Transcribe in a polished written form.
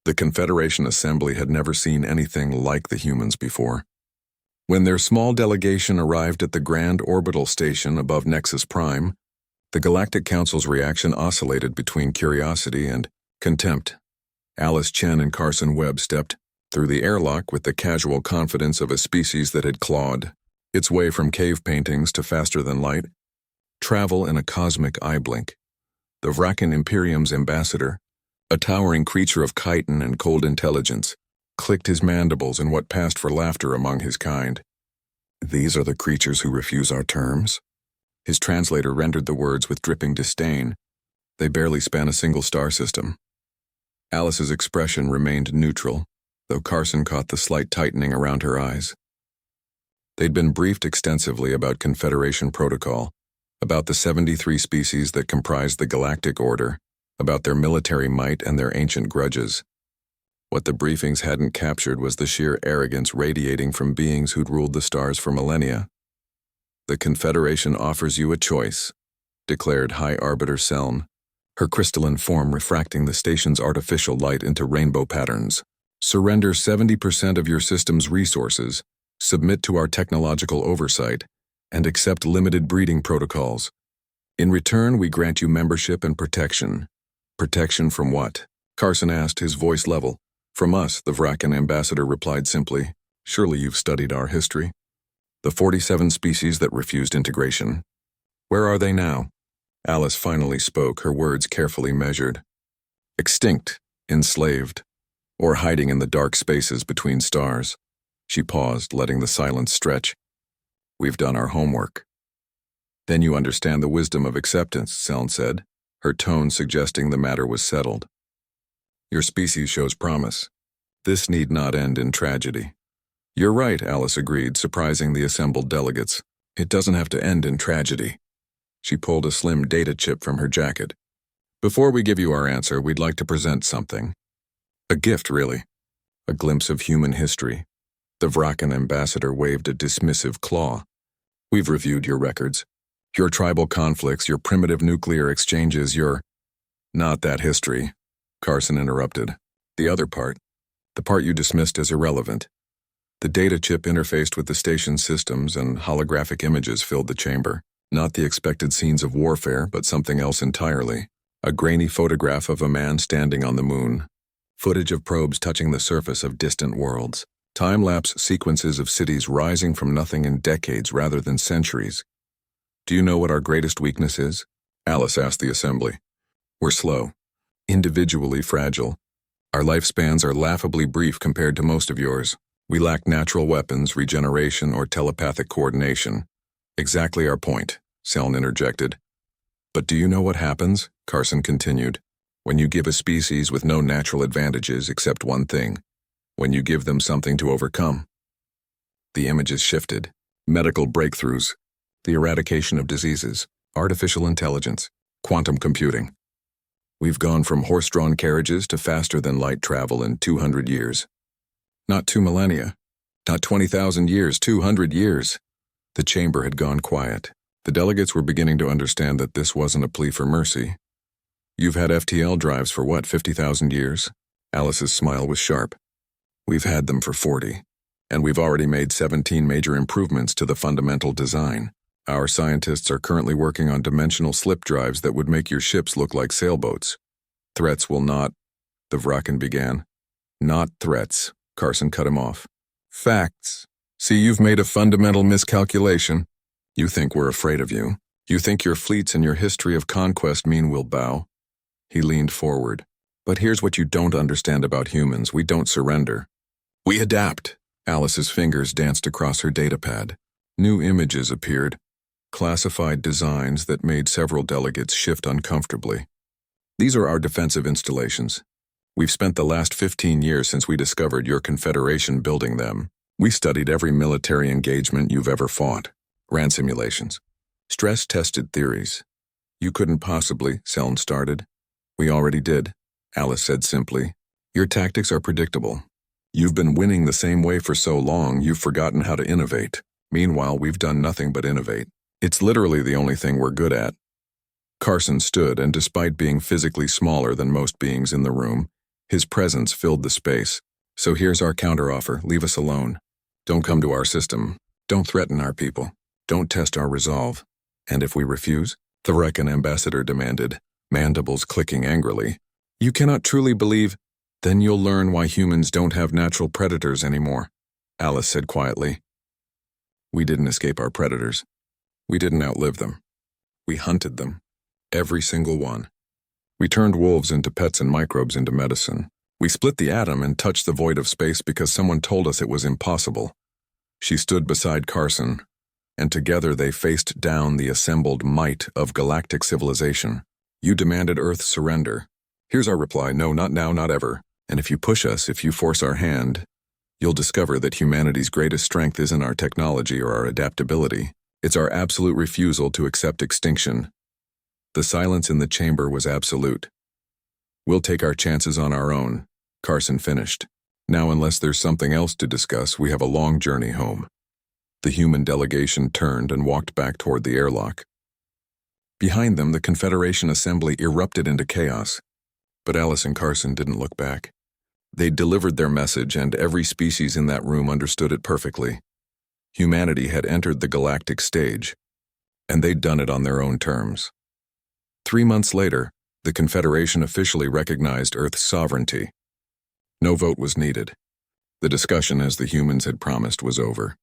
The Confederation Assembly had never seen anything like the humans before. When their small delegation arrived at the Grand Orbital Station above Nexus Prime, the Galactic Council's reaction oscillated between curiosity and contempt. Alice Chen and Carson Webb stepped through the airlock with the casual confidence of a species that had clawed its way from cave paintings to faster-than-light travel in a cosmic eye blink. The Vrakan Imperium's ambassador, a towering creature of chitin and cold intelligence, clicked his mandibles in what passed for laughter among his kind. "These are the creatures who refuse our terms?" His translator rendered the words with dripping disdain. "They barely span a single star system." Alice's expression remained neutral, though Carson caught the slight tightening around her eyes. They'd been briefed extensively about Confederation protocol, about the 73 species that comprised the Galactic Order, about their military might and their ancient grudges. What the briefings hadn't captured was the sheer arrogance radiating from beings who'd ruled the stars for millennia. "The Confederation offers you a choice," declared High Arbiter Seln, her crystalline form refracting the station's artificial light into rainbow patterns. "Surrender 70% of your system's resources, submit to our technological oversight, and accept limited breeding protocols. In return, we grant you membership and protection." "Protection from what?" Carson asked, his voice level. "From us," the Vrakan ambassador replied simply. "Surely you've studied our history. The 47 species that refused integration. Where are they now?" Alice finally spoke, her words carefully measured. "Extinct, enslaved, or hiding in the dark spaces between stars." She paused, letting the silence stretch. "We've done our homework." "Then you understand the wisdom of acceptance," Seln said, her tone suggesting the matter was settled. "Your species shows promise. This need not end in tragedy." "You're right," Alice agreed, surprising the assembled delegates. "It doesn't have to end in tragedy." She pulled a slim data chip from her jacket. "Before we give you our answer, we'd like to present something. A gift, really. A glimpse of human history." The Vrakan ambassador waved a dismissive claw. "We've reviewed your records. Your tribal conflicts, your primitive nuclear exchanges, your—" "Not that history," Carson interrupted. "The other part. The part you dismissed as irrelevant." The data chip interfaced with the station's systems, and holographic images filled the chamber. Not the expected scenes of warfare, but something else entirely. A grainy photograph of a man standing on the moon. Footage of probes touching the surface of distant worlds. Time-lapse sequences of cities rising from nothing in decades rather than centuries. "Do you know what our greatest weakness is?" Alice asked the assembly. "We're slow. Individually fragile. Our lifespans are laughably brief compared to most of yours. We lack natural weapons, regeneration, or telepathic coordination." "Exactly our point," Seln interjected. "But do you know what happens?" Carson continued. "When you give a species with no natural advantages except one thing. When you give them something to overcome." The images shifted. Medical breakthroughs, the eradication of diseases, artificial intelligence, quantum computing. "We've gone from horse-drawn carriages to faster-than-light travel in 200 years. Not 2 millennia. Not 20,000 years, 200 years. The chamber had gone quiet. The delegates were beginning to understand that this wasn't a plea for mercy. "You've had FTL drives for what, 50,000 years?" Alice's smile was sharp. "We've had them for 40, and we've already made 17 major improvements to the fundamental design. Our scientists are currently working on dimensional slip drives that would make your ships look like sailboats. Threats will not—" the Vrakan began. "Not threats," Carson cut him off. "Facts. See, you've made a fundamental miscalculation. You think we're afraid of you. You think your fleets and your history of conquest mean we'll bow." He leaned forward. "But here's what you don't understand about humans. We don't surrender. We adapt." Alice's fingers danced across her datapad. New images appeared. Classified designs that made several delegates shift uncomfortably. "These are our defensive installations. We've spent the last 15 years since we discovered your Confederation building them. We studied every military engagement you've ever fought. Ran simulations. Stress-tested theories." "You couldn't possibly," Seln started. "We already did," Alice said simply. "Your tactics are predictable. You've been winning the same way for so long, you've forgotten how to innovate. Meanwhile, we've done nothing but innovate. It's literally the only thing we're good at." Carson stood, and despite being physically smaller than most beings in the room, His presence filled the space. So here's our counteroffer. Leave us alone. Don't come to our system. Don't threaten our people. Don't test our resolve. And if we refuse? The Reckon ambassador demanded, mandibles clicking angrily. You cannot truly believe. Then you'll learn why humans don't have natural predators anymore, Alice said quietly. We didn't escape our predators. We didn't outlive them. We hunted them. Every single one. We turned wolves into pets and microbes into medicine. We split the atom and touched the void of space because someone told us it was impossible. She stood beside Carson, and together they faced down the assembled might of galactic civilization. You demanded Earth's surrender. Here's our reply: no, not now, not ever. And if you push us, if you force our hand, you'll discover that humanity's greatest strength isn't our technology or our adaptability. It's our absolute refusal to accept extinction. The silence in the chamber was absolute. We'll take our chances on our own, Carson finished. Now, unless there's something else to discuss, we have a long journey home. The human delegation turned and walked back toward the airlock. Behind them, the Confederation assembly erupted into chaos. But Alice and Carson didn't look back. They delivered their message, and every species in that room understood it perfectly. Humanity had entered the galactic stage, and they'd done it on their own terms. 3 months later, the Confederation officially recognized Earth's sovereignty. No vote was needed. The discussion, as the humans had promised, was over.